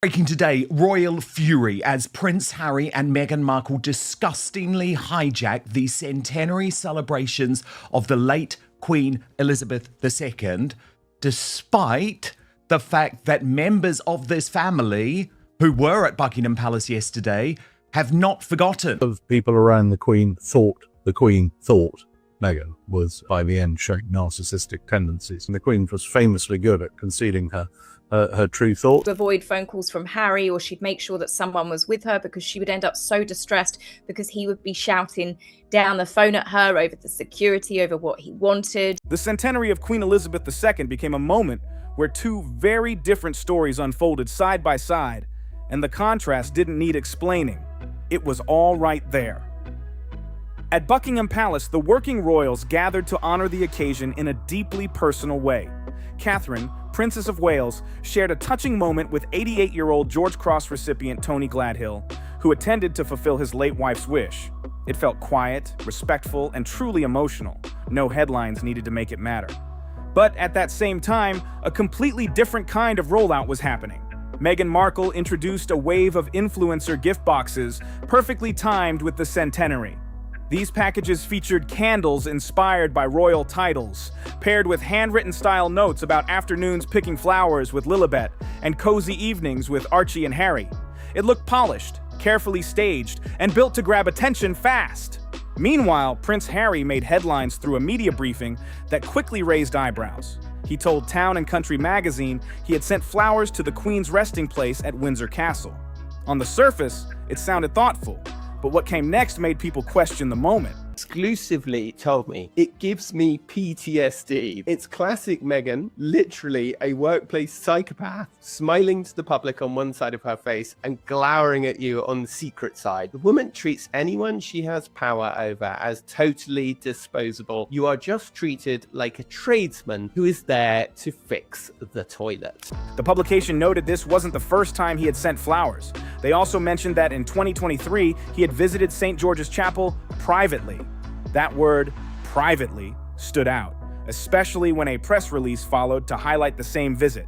Breaking today, royal fury as Prince Harry and Meghan Markle disgustingly hijack the centenary celebrations of the late Queen Elizabeth II, despite the fact that members of this family who were at Buckingham Palace yesterday have not forgotten. Of people around the Queen thought Meghan was by the end showing narcissistic tendencies, and the Queen was famously good at concealing her true thoughts. To avoid phone calls from Harry, or she'd make sure that someone was with her because she would end up so distressed because he would be shouting down the phone at her over the security, over what he wanted. The centenary of Queen Elizabeth II became a moment where two very different stories unfolded side by side, and the contrast didn't need explaining. It was all right there. At Buckingham Palace, the working royals gathered to honor the occasion in a deeply personal way. Catherine, Princess of Wales, shared a touching moment with 88-year-old George Cross recipient Tony Gladhill, who attended to fulfill his late wife's wish. It felt quiet, respectful, and truly emotional. No headlines needed to make it matter. But at that same time, a completely different kind of rollout was happening. Meghan Markle introduced a wave of influencer gift boxes, perfectly timed with the centenary. These packages featured candles inspired by royal titles, paired with handwritten style notes about afternoons picking flowers with Lilibet and cozy evenings with Archie and Harry. It looked polished, carefully staged, and built to grab attention fast. Meanwhile, Prince Harry made headlines through a media briefing that quickly raised eyebrows. He told Town & Country magazine he had sent flowers to the Queen's resting place at Windsor Castle. On the surface, it sounded thoughtful, but what came next made people question the moment. Exclusively told me it gives me PTSD. It's classic Meghan, literally a workplace psychopath, smiling to the public on one side of her face and glowering at you on the secret side. The woman treats anyone she has power over as totally disposable. You are just treated like a tradesman who is there to fix the toilet. The publication noted this wasn't the first time he had sent flowers. They also mentioned that in 2023, he had visited St. George's Chapel privately. That word, privately, stood out, especially when a press release followed to highlight the same visit.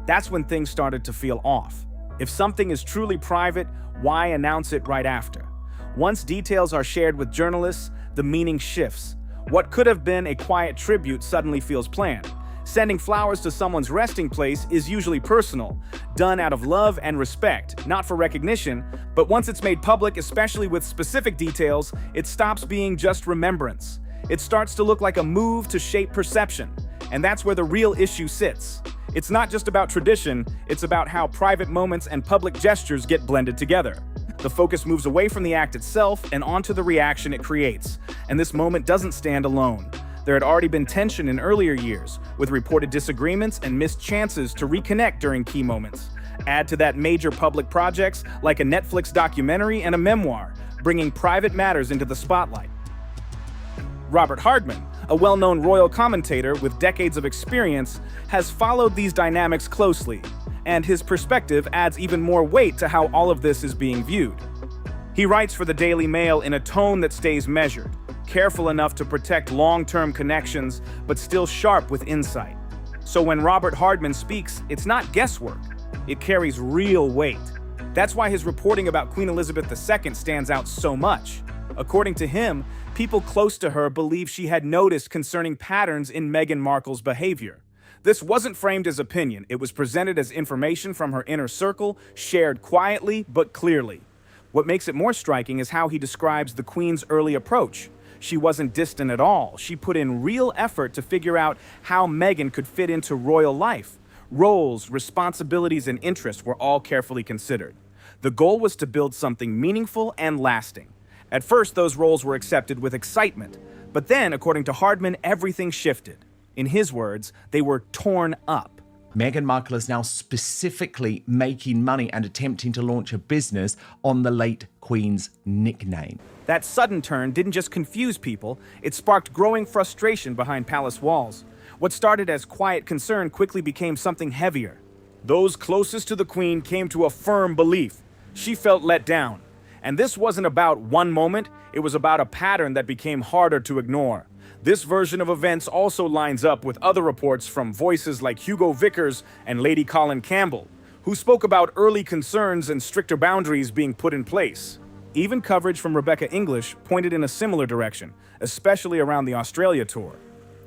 That's when things started to feel off. If something is truly private, why announce it right after? Once details are shared with journalists, the meaning shifts. What could have been a quiet tribute suddenly feels planned. Sending flowers to someone's resting place is usually personal, done out of love and respect, not for recognition, but once it's made public, especially with specific details, it stops being just remembrance. It starts to look like a move to shape perception, and that's where the real issue sits. It's not just about tradition, it's about how private moments and public gestures get blended together. The focus moves away from the act itself and onto the reaction it creates, and this moment doesn't stand alone. There had already been tension in earlier years, with reported disagreements and missed chances to reconnect during key moments. Add to that major public projects like a Netflix documentary and a memoir, bringing private matters into the spotlight. Robert Hardman, a well-known royal commentator with decades of experience, has followed these dynamics closely, and his perspective adds even more weight to how all of this is being viewed. He writes for the Daily Mail in a tone that stays measured, careful enough to protect long-term connections, but still sharp with insight. So when Robert Hardman speaks, it's not guesswork. It carries real weight. That's why his reporting about Queen Elizabeth II stands out so much. According to him, people close to her believe she had noticed concerning patterns in Meghan Markle's behavior. This wasn't framed as opinion. It was presented as information from her inner circle, shared quietly but clearly. What makes it more striking is how he describes the Queen's early approach. She wasn't distant at all. She put in real effort to figure out how Meghan could fit into royal life. Roles, responsibilities, and interests were all carefully considered. The goal was to build something meaningful and lasting. At first, those roles were accepted with excitement. But then, according to Hardman, everything shifted. In his words, they were torn up. Meghan Markle is now specifically making money and attempting to launch a business on the late Queen's nickname. That sudden turn didn't just confuse people, it sparked growing frustration behind palace walls. What started as quiet concern quickly became something heavier. Those closest to the Queen came to a firm belief. She felt let down. And this wasn't about one moment, it was about a pattern that became harder to ignore. This version of events also lines up with other reports from voices like Hugo Vickers and Lady Colin Campbell, who spoke about early concerns and stricter boundaries being put in place. Even coverage from Rebecca English pointed in a similar direction, especially around the Australia tour.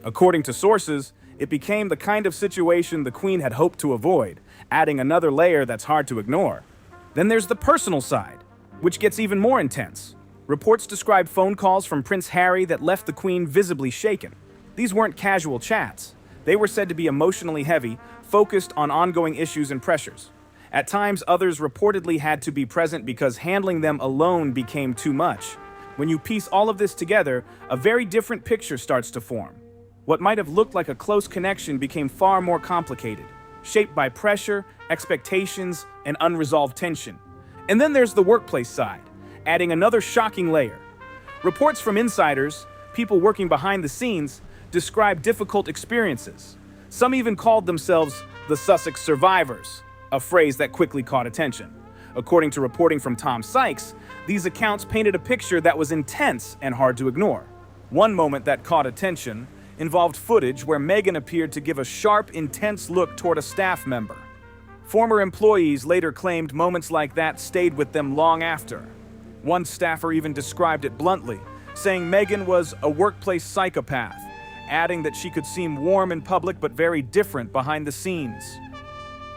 According to sources, it became the kind of situation the Queen had hoped to avoid, adding another layer that's hard to ignore. Then there's the personal side, which gets even more intense. Reports describe phone calls from Prince Harry that left the Queen visibly shaken. These weren't casual chats. They were said to be emotionally heavy, focused on ongoing issues and pressures. At times, others reportedly had to be present because handling them alone became too much. When you piece all of this together, a very different picture starts to form. What might have looked like a close connection became far more complicated, shaped by pressure, expectations, and unresolved tension. And then there's the workplace side, adding another shocking layer. Reports from insiders, people working behind the scenes, describe difficult experiences. Some even called themselves the Sussex survivors, a phrase that quickly caught attention. According to reporting from Tom Sykes, these accounts painted a picture that was intense and hard to ignore. One moment that caught attention involved footage where Meghan appeared to give a sharp, intense look toward a staff member. Former employees later claimed moments like that stayed with them long after. One staffer even described it bluntly, saying Meghan was a workplace psychopath, adding that she could seem warm in public but very different behind the scenes.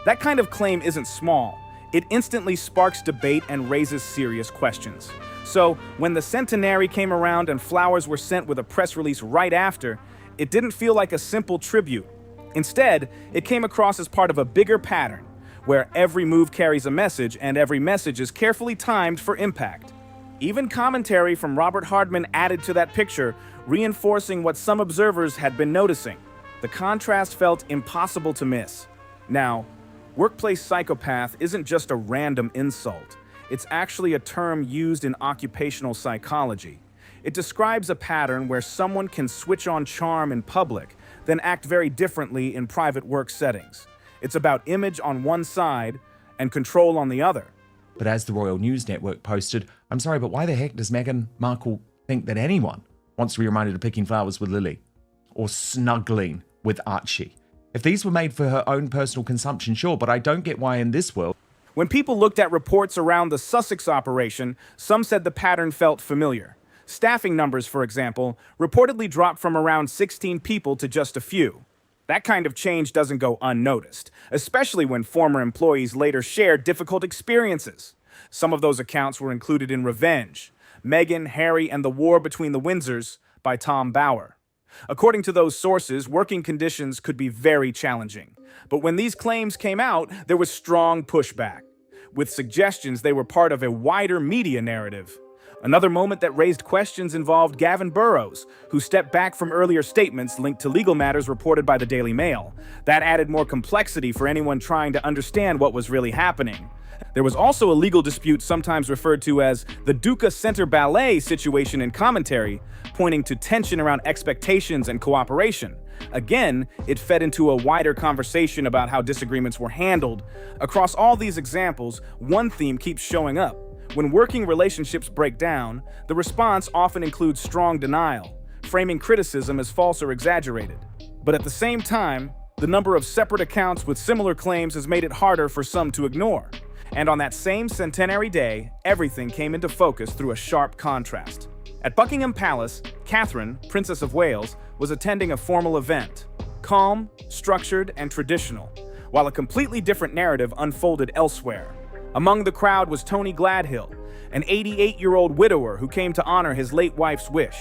That kind of claim isn't small. It instantly sparks debate and raises serious questions. So, when the centenary came around and flowers were sent with a press release right after, it didn't feel like a simple tribute. Instead, it came across as part of a bigger pattern, where every move carries a message and every message is carefully timed for impact. Even commentary from Robert Hardman added to that picture, reinforcing what some observers had been noticing. The contrast felt impossible to miss. Now, workplace psychopath isn't just a random insult. It's actually a term used in occupational psychology. It describes a pattern where someone can switch on charm in public, then act very differently in private work settings. It's about image on one side and control on the other. But as the Royal News Network posted, I'm sorry, but why the heck does Meghan Markle think that anyone wants to be reminded of picking flowers with Lily or snuggling with Archie? If these were made for her own personal consumption, sure, but I don't get why in this world. When people looked at reports around the Sussex operation, some said the pattern felt familiar. Staffing numbers, for example, reportedly dropped from around 16 people to just a few. That kind of change doesn't go unnoticed, especially when former employees later shared difficult experiences. Some of those accounts were included in Revenge, Meghan, Harry, and the War Between the Windsors by Tom Bower. According to those sources, working conditions could be very challenging. But when these claims came out, there was strong pushback, with suggestions they were part of a wider media narrative. Another moment that raised questions involved Gavin Burrows, who stepped back from earlier statements linked to legal matters reported by the Daily Mail. That added more complexity for anyone trying to understand what was really happening. There was also a legal dispute sometimes referred to as the Duca Center Ballet situation in commentary, pointing to tension around expectations and cooperation. Again, it fed into a wider conversation about how disagreements were handled. Across all these examples, one theme keeps showing up. When working relationships break down, the response often includes strong denial, framing criticism as false or exaggerated. But at the same time, the number of separate accounts with similar claims has made it harder for some to ignore. And on that same centenary day, everything came into focus through a sharp contrast. At Buckingham Palace, Catherine, Princess of Wales, was attending a formal event, calm, structured, and traditional, while a completely different narrative unfolded elsewhere. Among the crowd was Tony Gladhill, an 88-year-old widower who came to honor his late wife's wish.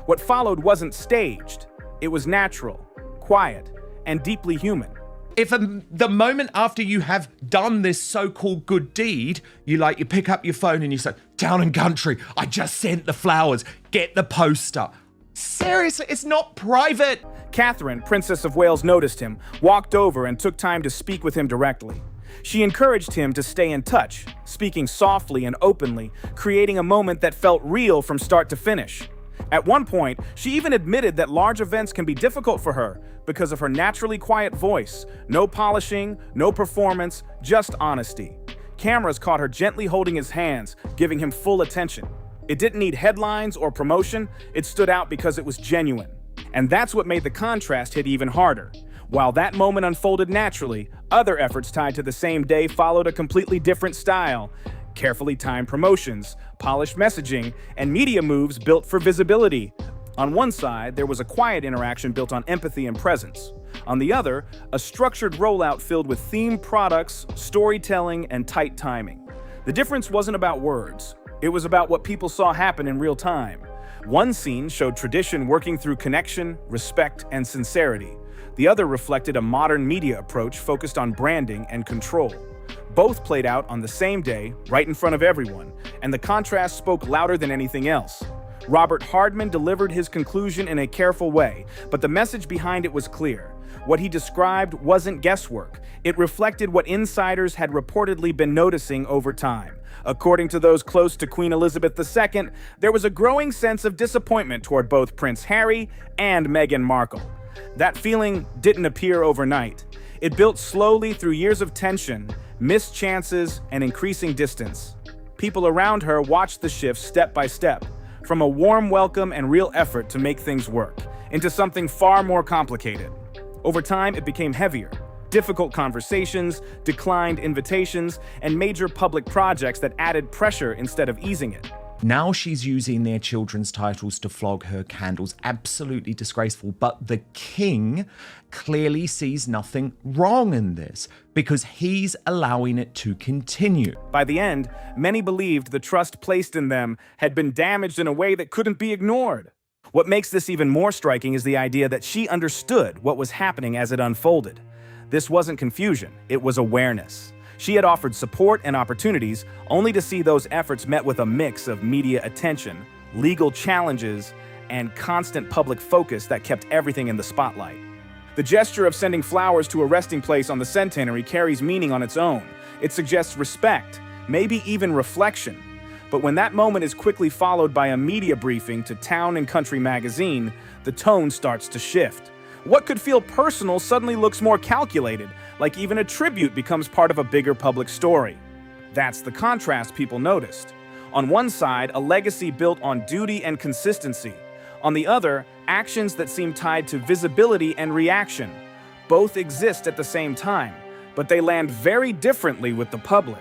What followed wasn't staged. It was natural, quiet, and deeply human. If the moment after you have done this so-called good deed, you pick up your phone and you say, "Town and Country, I just sent the flowers, get the poster." Seriously, it's not private. Catherine, Princess of Wales, noticed him, walked over, and took time to speak with him directly. She encouraged him to stay in touch, speaking softly and openly, creating a moment that felt real from start to finish. At one point, she even admitted that large events can be difficult for her because of her naturally quiet voice. No polishing, no performance, just honesty. Cameras caught her gently holding his hands, giving him full attention. It didn't need headlines or promotion, it stood out because it was genuine. And that's what made the contrast hit even harder. While that moment unfolded naturally, other efforts tied to the same day followed a completely different style. Carefully timed promotions, polished messaging, and media moves built for visibility. On one side, there was a quiet interaction built on empathy and presence. On the other, a structured rollout filled with themed products, storytelling, and tight timing. The difference wasn't about words. It was about what people saw happen in real time. One scene showed tradition working through connection, respect, and sincerity. The other reflected a modern media approach focused on branding and control. Both played out on the same day, right in front of everyone, and the contrast spoke louder than anything else. Robert Hardman delivered his conclusion in a careful way, but the message behind it was clear. What he described wasn't guesswork. It reflected what insiders had reportedly been noticing over time. According to those close to Queen Elizabeth II, there was a growing sense of disappointment toward both Prince Harry and Meghan Markle. That feeling didn't appear overnight. It built slowly through years of tension, missed chances, and increasing distance. People around her watched the shift step by step, from a warm welcome and real effort to make things work, into something far more complicated. Over time, it became heavier. Difficult conversations, declined invitations, and major public projects that added pressure instead of easing it. Now she's using their children's titles to flog her candles. Absolutely disgraceful. But the king clearly sees nothing wrong in this because he's allowing it to continue. By the end, many believed the trust placed in them had been damaged in a way that couldn't be ignored. What makes this even more striking is the idea that she understood what was happening as it unfolded. This wasn't confusion, it was awareness. She had offered support and opportunities, only to see those efforts met with a mix of media attention, legal challenges, and constant public focus that kept everything in the spotlight. The gesture of sending flowers to a resting place on the centenary carries meaning on its own. It suggests respect, maybe even reflection. But when that moment is quickly followed by a media briefing to Town and Country magazine, the tone starts to shift. What could feel personal suddenly looks more calculated, like even a tribute becomes part of a bigger public story. That's the contrast people noticed. On one side, a legacy built on duty and consistency. On the other, actions that seem tied to visibility and reaction. Both exist at the same time, but they land very differently with the public.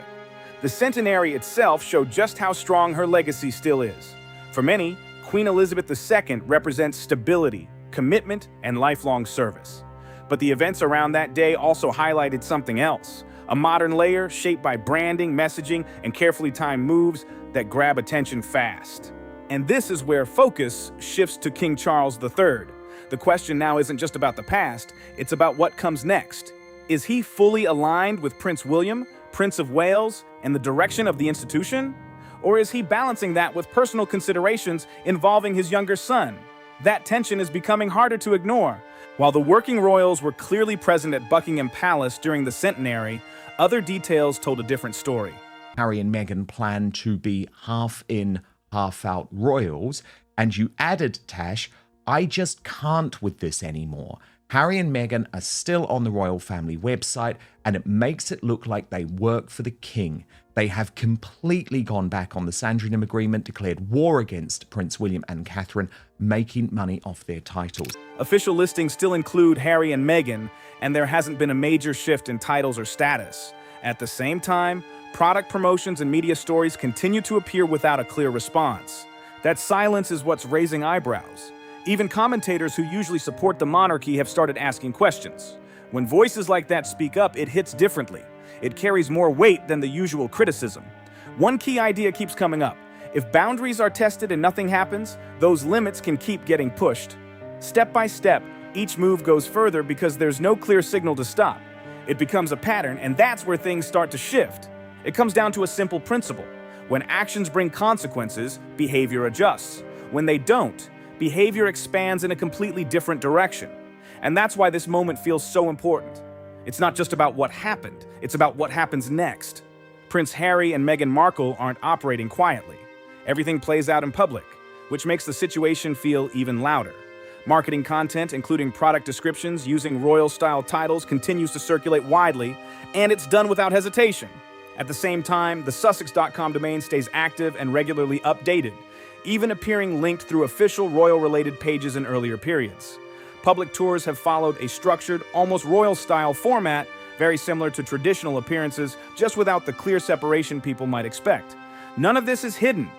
The centenary itself showed just how strong her legacy still is. For many, Queen Elizabeth II represents stability, commitment, and lifelong service. But the events around that day also highlighted something else, a modern layer shaped by branding, messaging, and carefully timed moves that grab attention fast. And this is where focus shifts to King Charles III. The question now isn't just about the past, it's about what comes next. Is he fully aligned with Prince William, Prince of Wales, and the direction of the institution? Or is he balancing that with personal considerations involving his younger son? That tension is becoming harder to ignore. While the working royals were clearly present at Buckingham Palace during the centenary, other details told a different story. Harry and Meghan plan to be half in, half out royals, and you added, Tash, I just can't with this anymore. Harry and Meghan are still on the royal family website, and it makes it look like they work for the king. They have completely gone back on the Sandringham Agreement, declared war against Prince William and Catherine, making money off their titles. Official listings still include Harry and Meghan, and there hasn't been a major shift in titles or status. At the same time, product promotions and media stories continue to appear without a clear response. That silence is what's raising eyebrows. Even commentators who usually support the monarchy have started asking questions. When voices like that speak up, it hits differently. It carries more weight than the usual criticism. One key idea keeps coming up. If boundaries are tested and nothing happens, those limits can keep getting pushed. Step by step, each move goes further because there's no clear signal to stop. It becomes a pattern, and that's where things start to shift. It comes down to a simple principle. When actions bring consequences, behavior adjusts. When they don't, behavior expands in a completely different direction. And that's why this moment feels so important. It's not just about what happened, it's about what happens next. Prince Harry and Meghan Markle aren't operating quietly. Everything plays out in public, which makes the situation feel even louder. Marketing content, including product descriptions using royal-style titles, continues to circulate widely, and it's done without hesitation. At the same time, the Sussexes.com domain stays active and regularly updated, even appearing linked through official royal-related pages in earlier periods. Public tours have followed a structured, almost royal-style format, very similar to traditional appearances, just without the clear separation people might expect. None of this is hidden.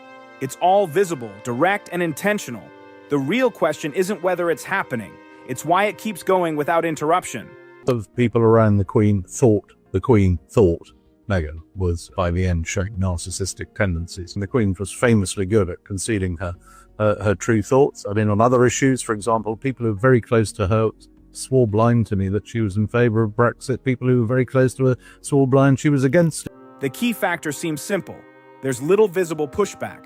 It's all visible, direct, and intentional. The real question isn't whether it's happening. It's why it keeps going without interruption. Of people around the Queen thought Meghan was, by the end, showing narcissistic tendencies. And the Queen was famously good at concealing her true thoughts. I mean, on other issues, for example, people who were very close to her swore blind to me that she was in favor of Brexit. People who were very close to her swore blind she was against it. The key factor seems simple. There's little visible pushback.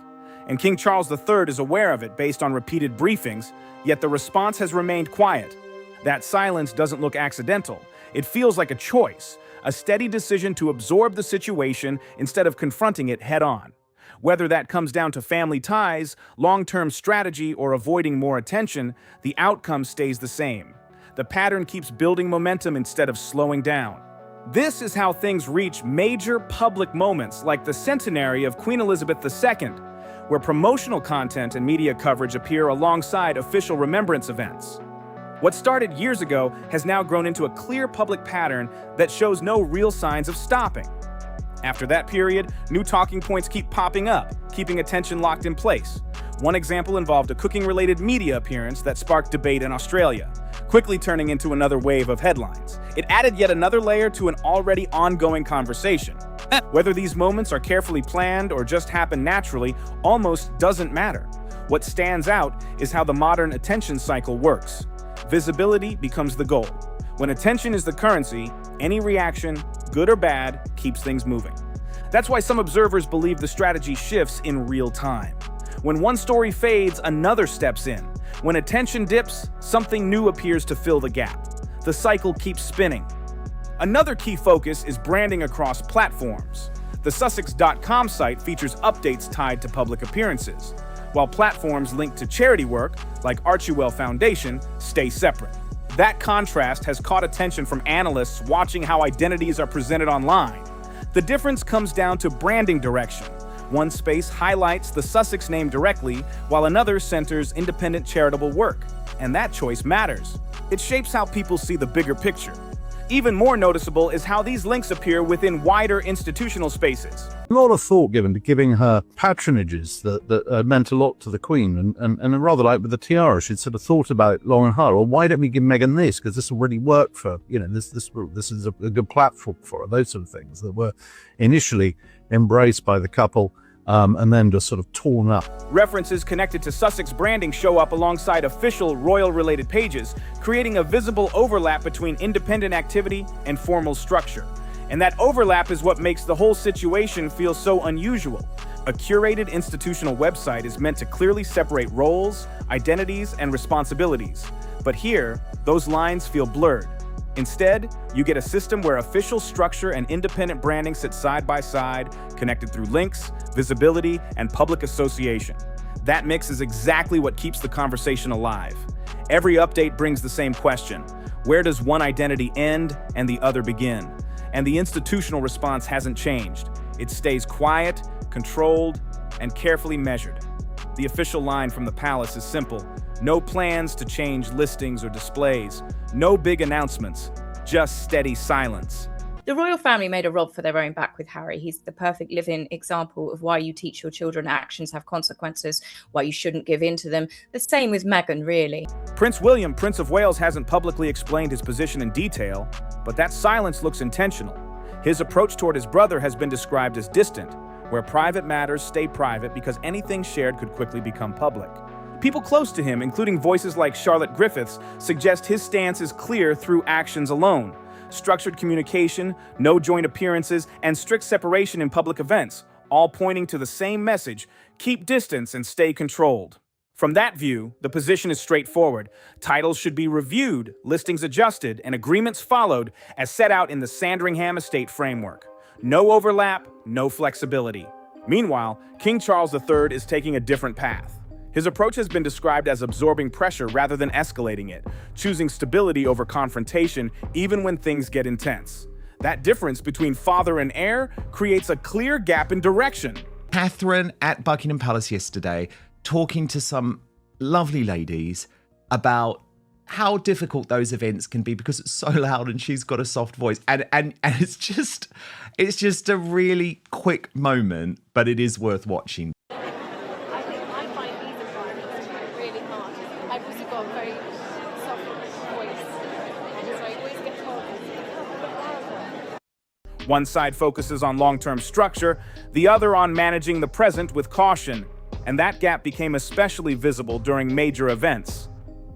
And King Charles III is aware of it based on repeated briefings, yet the response has remained quiet. That silence doesn't look accidental. It feels like a choice, a steady decision to absorb the situation instead of confronting it head-on. Whether that comes down to family ties, long-term strategy, or avoiding more attention, the outcome stays the same. The pattern keeps building momentum instead of slowing down. This is how things reach major public moments like the centenary of Queen Elizabeth II, where promotional content and media coverage appear alongside official remembrance events. What started years ago has now grown into a clear public pattern that shows no real signs of stopping. After that period, new talking points keep popping up, keeping attention locked in place. One example involved a cooking-related media appearance that sparked debate in Australia, quickly turning into another wave of headlines. It added yet another layer to an already ongoing conversation. Whether these moments are carefully planned or just happen naturally almost doesn't matter. What stands out is how the modern attention cycle works. Visibility becomes the goal. When attention is the currency, any reaction, good or bad, keeps things moving. That's why some observers believe the strategy shifts in real time. When one story fades, another steps in. When attention dips, something new appears to fill the gap. The cycle keeps spinning. Another key focus is branding across platforms. The Sussexes.com site features updates tied to public appearances, while platforms linked to charity work, like Archewell Foundation, stay separate. That contrast has caught attention from analysts watching how identities are presented online. The difference comes down to branding direction. One space highlights the Sussex name directly, while another centers independent charitable work. And that choice matters. It shapes how people see the bigger picture. Even more noticeable is how these links appear within wider institutional spaces. A lot of thought given to giving her patronages that meant a lot to the Queen, and rather like with the tiara, she'd sort of thought about it long and hard. Well, why don't we give Meghan this? Because this will really work for, this is a good platform for her. Those sort of things that were initially embraced by the couple, and then just sort of torn up. References connected to Sussex branding show up alongside official royal-related pages, creating a visible overlap between independent activity and formal structure. And that overlap is what makes the whole situation feel so unusual. A curated institutional website is meant to clearly separate roles, identities, and responsibilities. But here, those lines feel blurred. Instead, you get a system where official structure and independent branding sit side by side, connected through links, visibility, and public association. That mix is exactly what keeps the conversation alive. Every update brings the same question: where does one identity end and the other begin? And the institutional response hasn't changed. It stays quiet, controlled, and carefully measured. The official line from the palace is simple: no plans to change listings or displays, no big announcements, just steady silence. The royal family made a rod for their own back with Harry. He's the perfect living example of why you teach your children actions have consequences, why you shouldn't give in to them. The same with Meghan, really. Prince William, Prince of Wales, hasn't publicly explained his position in detail, but that silence looks intentional. His approach toward his brother has been described as distant, where private matters stay private because anything shared could quickly become public. People close to him, including voices like Charlotte Griffiths, suggest his stance is clear through actions alone. Structured communication, no joint appearances, and strict separation in public events, all pointing to the same message: keep distance and stay controlled. From that view, the position is straightforward. Titles should be reviewed, listings adjusted, and agreements followed as set out in the Sandringham estate framework. No overlap, no flexibility. Meanwhile, King Charles III is taking a different path. His approach has been described as absorbing pressure rather than escalating it, choosing stability over confrontation even when things get intense. That difference between father and heir creates a clear gap in direction. Catherine at Buckingham Palace yesterday talking to some lovely ladies about how difficult those events can be because it's so loud and she's got a soft voice. And it's just a really quick moment, but it is worth watching. I find these environments really hard. I've also got a very soft voice, and so I always get told this. One side focuses on long-term structure, the other on managing the present with caution, and that gap became especially visible during major events.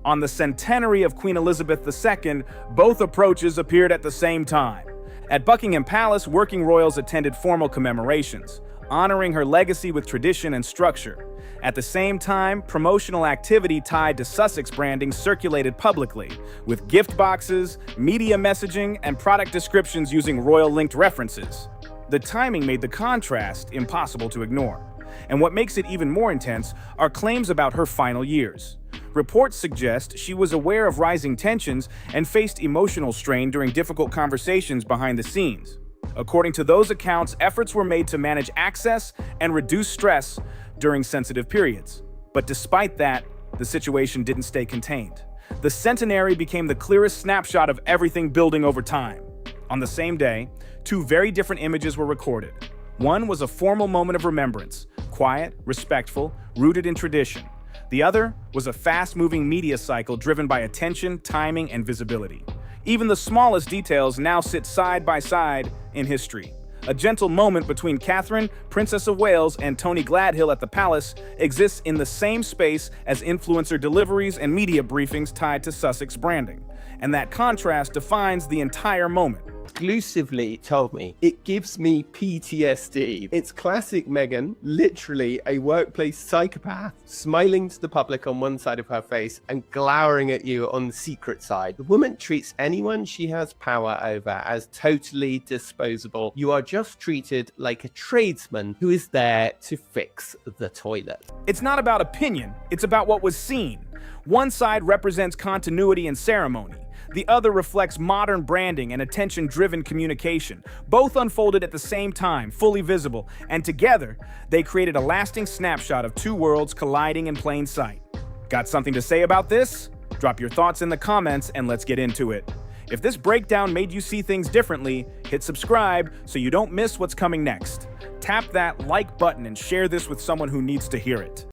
On the centenary of Queen Elizabeth II, both approaches appeared at the same time. At Buckingham Palace, working royals attended formal commemorations, honoring her legacy with tradition and structure. At the same time, promotional activity tied to Sussex branding circulated publicly, with gift boxes, media messaging, and product descriptions using royal-linked references. The timing made the contrast impossible to ignore. And what makes it even more intense are claims about her final years. Reports suggest she was aware of rising tensions and faced emotional strain during difficult conversations behind the scenes. According to those accounts, efforts were made to manage access and reduce stress during sensitive periods. But despite that, the situation didn't stay contained. The centenary became the clearest snapshot of everything building over time. On the same day, two very different images were recorded. One was a formal moment of remembrance, quiet, respectful, rooted in tradition. The other was a fast-moving media cycle driven by attention, timing, and visibility. Even the smallest details now sit side by side in history. A gentle moment between Catherine, Princess of Wales, and Tony Gladhill at the palace exists in the same space as influencer deliveries and media briefings tied to Sussex branding. And that contrast defines the entire moment. Exclusively told me it gives me PTSD. It's classic Meghan, literally a workplace psychopath, smiling to the public on one side of her face and glowering at you on the secret side. The woman treats anyone she has power over as totally disposable. You are just treated like a tradesman who is there to fix the toilet. It's not about opinion, it's about what was seen. One side represents continuity and ceremony. The other reflects modern branding and attention-driven communication. Both unfolded at the same time, fully visible, and together, they created a lasting snapshot of two worlds colliding in plain sight. Got something to say about this? Drop your thoughts in the comments and let's get into it. If this breakdown made you see things differently, hit subscribe so you don't miss what's coming next. Tap that like button and share this with someone who needs to hear it.